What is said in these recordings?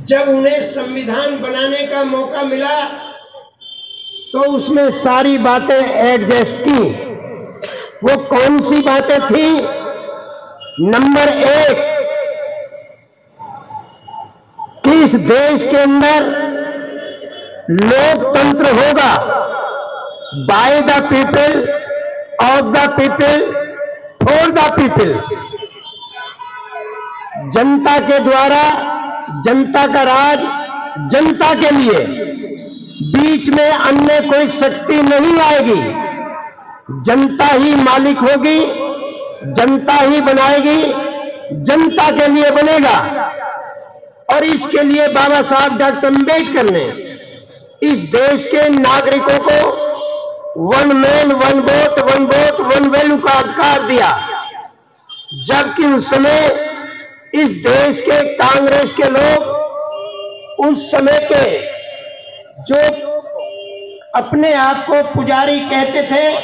जब उन्हें संविधान बनाने का मौका मिला तो उसमें सारी बातें एडजस्ट की। वो कौन सी बातें थी? नंबर 1 कि इस देश के अंदर लोकतंत्र होगा, by the people, of the people, for the people. जनता के द्वारा, जनता का राज, जनता के लिए, बीच में अन्य कोई शक्ति नहीं आएगी। जनता ही मालिक होगी, जनता ही बनाएगी, जनता के लिए बनेगा। और इसके लिए बाबा साहब डॉक्टर अम्बेडकर ने इस देश के नागरिकों को one man one vote, one vote one value का अधिकार दिया। जबकि उस समय इस देश के कांग्रेस के लोग, उस समय के जो अपने आप को पुजारी कहते थे,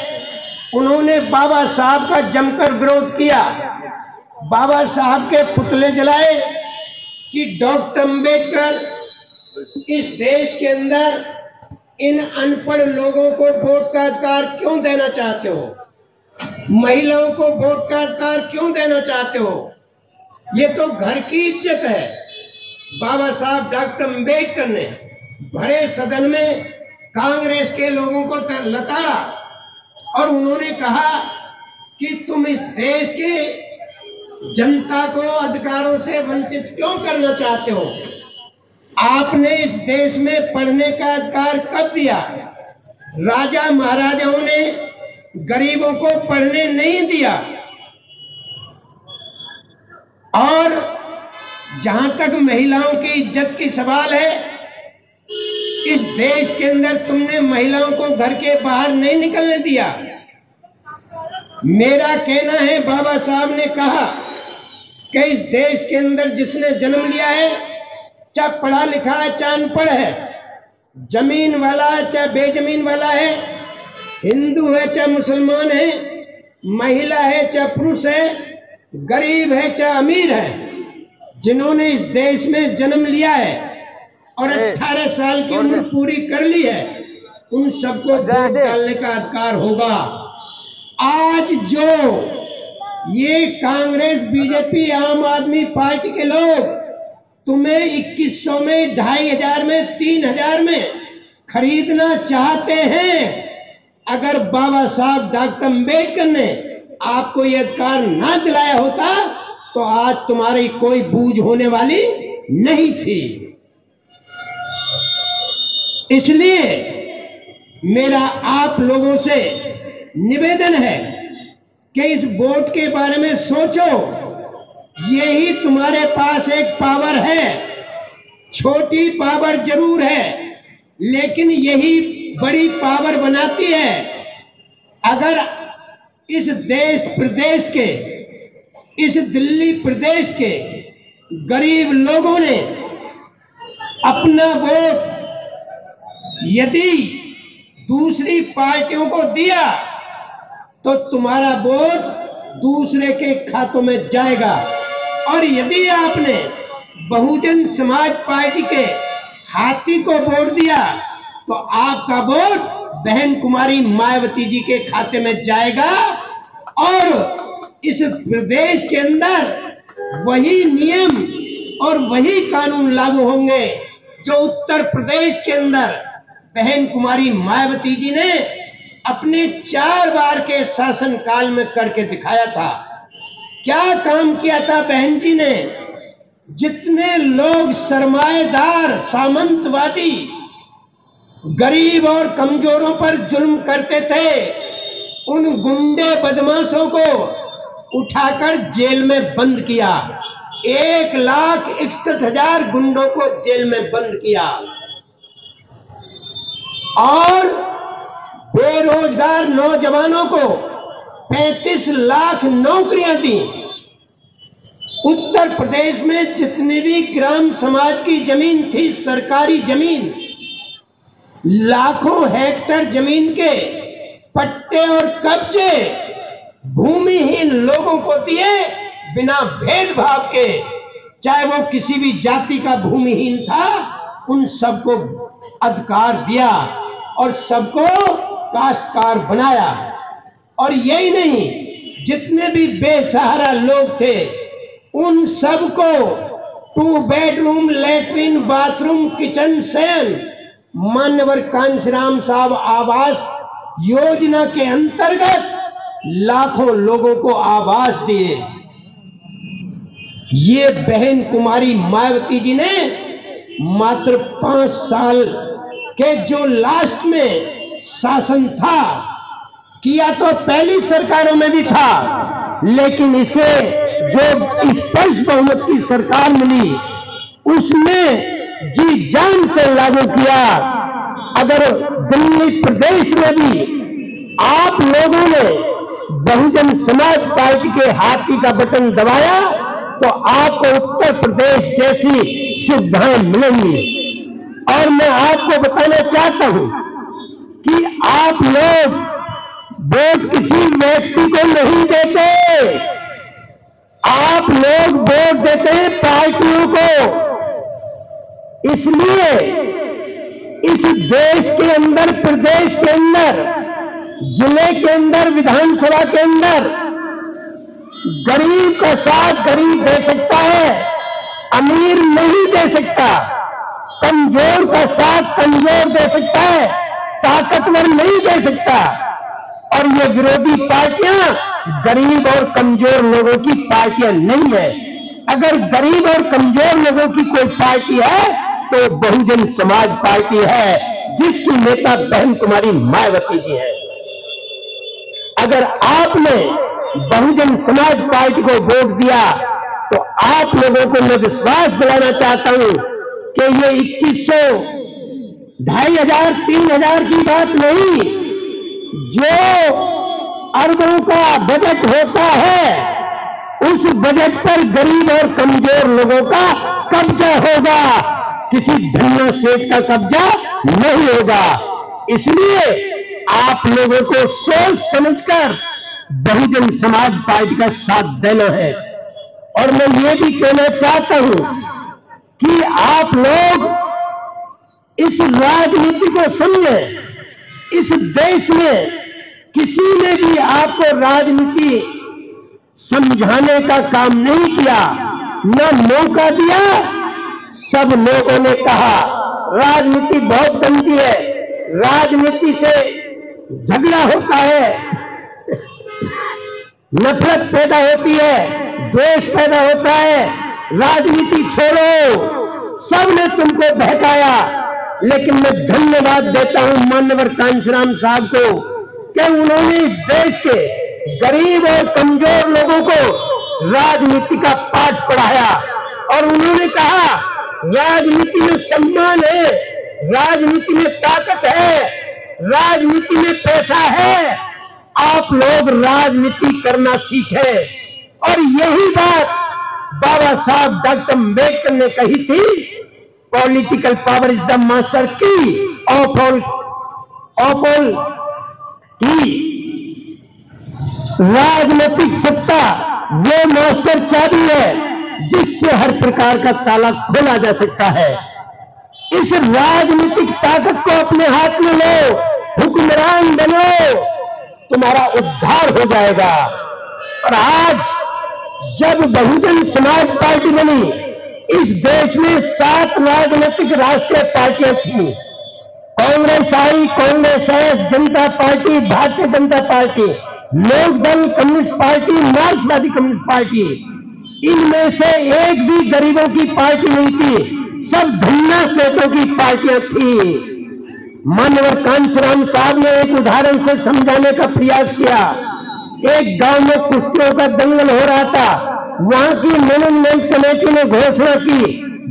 उन्होंने बाबा साहब का जमकर विरोध किया। बाबा साहब के पुतले जलाए कि डॉक्टर अम्बेडकर इस देश के अंदर इन अनपढ़ लोगों को वोट का अधिकार क्यों देना चाहते हो? महिलाओं को वोट का अधिकार क्यों देना चाहते हो? ये तो घर की इज्जत है। बाबा साहब डॉक्टर अम्बेडकर ने भरे सदन में कांग्रेस के लोगों को लताड़ा और उन्होंने कहा कि तुम इस देश के जनता को अधिकारों से वंचित क्यों करना चाहते हो? आपने इस देश में पढ़ने का अधिकार कब दिया? राजा महाराजाओं ने गरीबों को पढ़ने नहीं दिया। और जहां तक महिलाओं की इज्जत की सवाल है, इस देश के अंदर तुमने महिलाओं को घर के बाहर नहीं निकलने दिया। मेरा कहना है, बाबा साहब ने कहा कि इस देश के अंदर जिसने जन्म लिया है, चाहे पढ़ा लिखा है चाहे अनपढ़ है, जमीन वाला है चाहे बेजमीन वाला है, हिंदू है चाहे मुसलमान है, महिला है चाहे पुरुष है, गरीब है चाहे अमीर है, जिन्होंने इस देश में जन्म लिया है और 18 साल की उम्र पूरी कर ली है, उन सबको वोट डालने का अधिकार होगा। आज जो ये कांग्रेस, बीजेपी, आम आदमी पार्टी के लोग तुम्हें 2100 में, 2500 में, 3000 में खरीदना चाहते हैं, अगर बाबा साहब डॉक्टर अम्बेडकर ने आपको यह अधिकार ना दिलाया होता तो आज तुम्हारी कोई बूझ होने वाली नहीं थी। इसलिए मेरा आप लोगों से निवेदन है कि इस वोट के बारे में सोचो। यही तुम्हारे पास एक पावर है, छोटी पावर जरूर है, लेकिन यही बड़ी पावर बनाती है। अगर इस देश प्रदेश के, इस दिल्ली प्रदेश के गरीब लोगों ने अपना वोट यदि दूसरी पार्टियों को दिया तो तुम्हारा वोट दूसरे के खातों में जाएगा। और यदि आपने बहुजन समाज पार्टी के हाथी को वोट दिया तो आपका वोट बहन कुमारी मायावती जी के खाते में जाएगा। और इस प्रदेश के अंदर वही नियम और वही कानून लागू होंगे जो उत्तर प्रदेश के अंदर बहन कुमारी मायावती जी ने अपने 4 बार के शासनकाल में करके दिखाया था। क्या काम किया था बहन जी ने? जितने लोग सरमाएदार, सामंतवादी, गरीब और कमजोरों पर जुल्म करते थे, उन गुंडे बदमाशों को उठाकर जेल में बंद किया। 1,61,000 गुंडों को जेल में बंद किया और बेरोजगार नौजवानों को 35 लाख नौकरियां दी। उत्तर प्रदेश में जितनी भी ग्राम समाज की जमीन थी, सरकारी जमीन, लाखों हेक्टेयर जमीन के पट्टे और कब्जे भूमिहीन लोगों को दिए बिना भेदभाव के। चाहे वो किसी भी जाति का भूमिहीन था, उन सबको अधिकार दिया और सबको काश्तकार बनाया। और यही नहीं, जितने भी बेसहारा लोग थे उन सबको 2 बेडरूम, लैट्रिन, बाथरूम, किचन, शयन मान्यवर कांशीराम साहब आवास योजना के अंतर्गत लाखों लोगों को आवास दिए। ये बहन कुमारी मायावती जी ने मात्र 5 साल के जो लास्ट में शासन था, किया तो पहली सरकारों में भी था, लेकिन इसे जो स्पष्ट बहुमत की सरकार मिली उसमें जी जान से लागू किया। अगर दिल्ली प्रदेश में भी आप लोगों ने बहुजन समाज पार्टी के हाथी का बटन दबाया तो आपको उत्तर प्रदेश जैसी सुविधाएं मिलेंगी। और मैं आपको बताना चाहता हूं कि आप लोग वोट किसी व्यक्ति को नहीं देते, आप लोग वोट देते हैं पार्टियों को। इसलिए इस देश के अंदर, प्रदेश के अंदर, जिले के अंदर, विधानसभा के अंदर गरीब का साथ गरीब दे सकता है, अमीर नहीं दे सकता। कमजोर का साथ कमजोर दे सकता है, ताकतवर नहीं दे सकता। और ये विरोधी पार्टियां गरीब और कमजोर लोगों की पार्टियां नहीं है। अगर गरीब और कमजोर लोगों की कोई पार्टी है तो बहुजन समाज पार्टी है, जिसकी नेता बहन कुमारी मायावती जी है। अगर आपने बहुजन समाज पार्टी को वोट दिया तो आप लोगों को मैं विश्वास दिलाना चाहता हूं कि ये 2100, 2500, 3000 की बात नहीं, जो अरबों का बजट होता है उस बजट पर गरीब और कमजोर लोगों का कब्जा होगा, किसी धन्ना सेठ का कब्जा नहीं होगा। इसलिए आप लोगों को सोच समझकर बहुजन समाज पार्टी का साथ देना है। और मैं ये भी कहना चाहता हूं कि आप लोग इस राजनीति को समझें। इस देश में किसी ने भी आपको राजनीति समझाने का काम नहीं किया, न मौका दिया। सब लोगों ने कहा राजनीति बहुत गंदी है, राजनीति से झगड़ा होता है, नफरत पैदा होती है, द्वेष पैदा होता है, राजनीति छोड़ो। सबने तुमको बहकाया, लेकिन मैं धन्यवाद देता हूं मान्यवर कांशीराम साहब को कि उन्होंने इस देश के गरीब और कमजोर लोगों को राजनीति का पाठ पढ़ाया। और उन्होंने कहा राजनीति में सम्मान है, राजनीति में ताकत है, राजनीति में पैसा है, आप लोग राजनीति करना सीखें। और यही बात बाबा साहब डॉक्टर अम्बेडकर ने कही थी, political power is the master की ऑफ ऑल की। राजनीतिक सत्ता वो मास्टर चाबी है जिससे हर प्रकार का ताला खोला जा सकता है। इस राजनीतिक ताकत को अपने हाथ में लो, हुक्मरान बनो, तुम्हारा उद्धार हो जाएगा। और आज जब बहुजन समाज पार्टी बनी, इस देश में 7 राजनीतिक राष्ट्रीय पार्टियां थी। कांग्रेस आई, कांग्रेस है, जनता party, Bharatiya Janata party, Lokdal, communist party, मार्क्सवादी कम्युनिस्ट पार्टी। इनमें से एक भी गरीबों की पार्टी नहीं थी, सब धन्ना सेठों की पार्टियां थी। मान्यवर कांशीराम साहब ने एक उदाहरण से समझाने का प्रयास किया। एक गांव में कुश्तियों का दंगल हो रहा था। वहां की मैनेजमेंट कमेटी ने घोषणा की,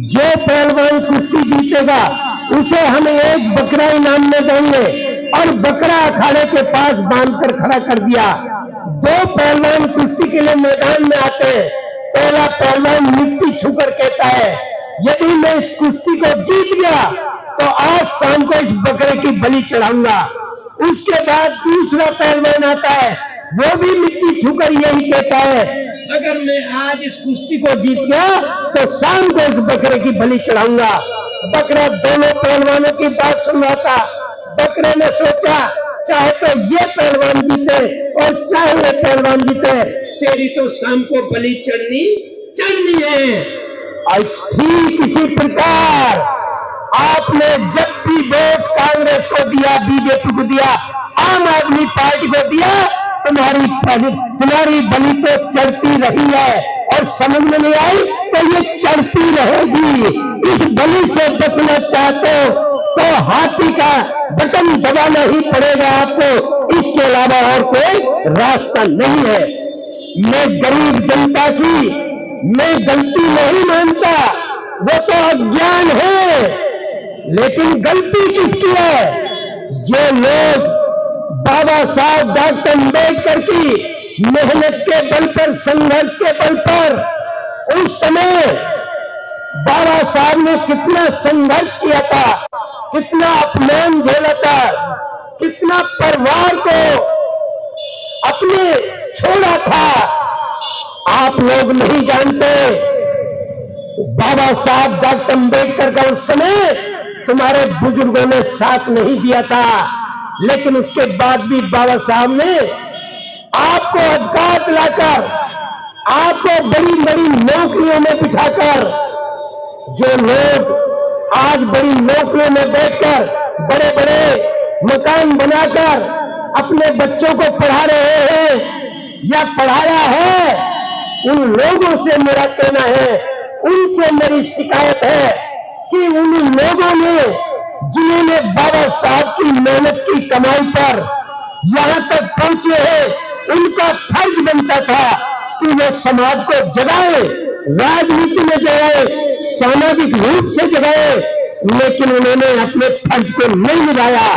जो पहलवान कुश्ती जीतेगा उसे हम एक बकरा इनाम में देंगे, और बकरा अखाड़े के पास बांधकर खड़ा कर दिया। 2 पहलवान कुश्ती के लिए मैदान में आते हैं। पहला पहलवान मिट्टी छूकर कहता है, यदि मैं इस कुश्ती को जीत गया तो आज शाम को इस बकरे की बलि चढ़ाऊंगा। उसके बाद दूसरा पहलवान आता है, वो भी मिट्टी छूकर यही कहता है, अगर मैं आज इस कुश्ती को जीत गया तो शाम को इस बकरे की बलि चढ़ाऊंगा। बकरा दोनों पहलवानों की बात सुन रहा था। बकरे ने सोचा चाहे तो ये पहलवान जीते और चाहे ये पहलवान जीते, तेरी तो शाम को बलि चढ़नी है। और ठीक इसी प्रकार आपने जब भी वोट कांग्रेस को दिया, बीजेपी को दिया, आम आदमी पार्टी को दिया, तुम्हारी बलि तो चढ़ती रही है और समझ में नहीं आई तो ये चढ़ती रहेगी। इस बलि से बचना चाहते हो तो हाथी का बटन दबाना ही पड़ेगा आपको, इसके अलावा और कोई रास्ता नहीं है। मैं गरीब जनता की मैं गलती नहीं मानता, वो तो अज्ञान है, लेकिन गलती किसकी है? जो लोग बाबा साहब डॉक्टर अम्बेडकर की मेहनत के बल पर, संघर्ष के बल पर, उस समय बाबा साहब ने कितना संघर्ष किया था, कितना अपमान झेला था, कितना परिवार को अपने छोड़ा था, आप लोग नहीं जानते। बाबा साहब डॉक्टर अम्बेडकर का उस समय तुम्हारे बुजुर्गों ने साथ नहीं दिया था, लेकिन उसके बाद भी बाबा साहब ने आपको अधिकार दिलाकर, आपको बड़ी बड़ी नौकरियों में बिठाकर, जो लोग आज बड़ी नौकरियों में बैठकर बड़े बड़े मकान बनाकर अपने बच्चों को पढ़ा रहे हैं या पढ़ाया है, उन लोगों से मेरा कहना है, उनसे मेरी शिकायत है कि उन लोगों ने जिन्होंने बाबा साहब की मेहनत की कमाई पर यहां तक पहुंचे हैं, उनका फर्ज बनता था कि वे समाज को जगाए, राजनीति में जगाए, सामाजिक रूप से जगाए, लेकिन उन्होंने अपने फर्ज को नहीं निभाया।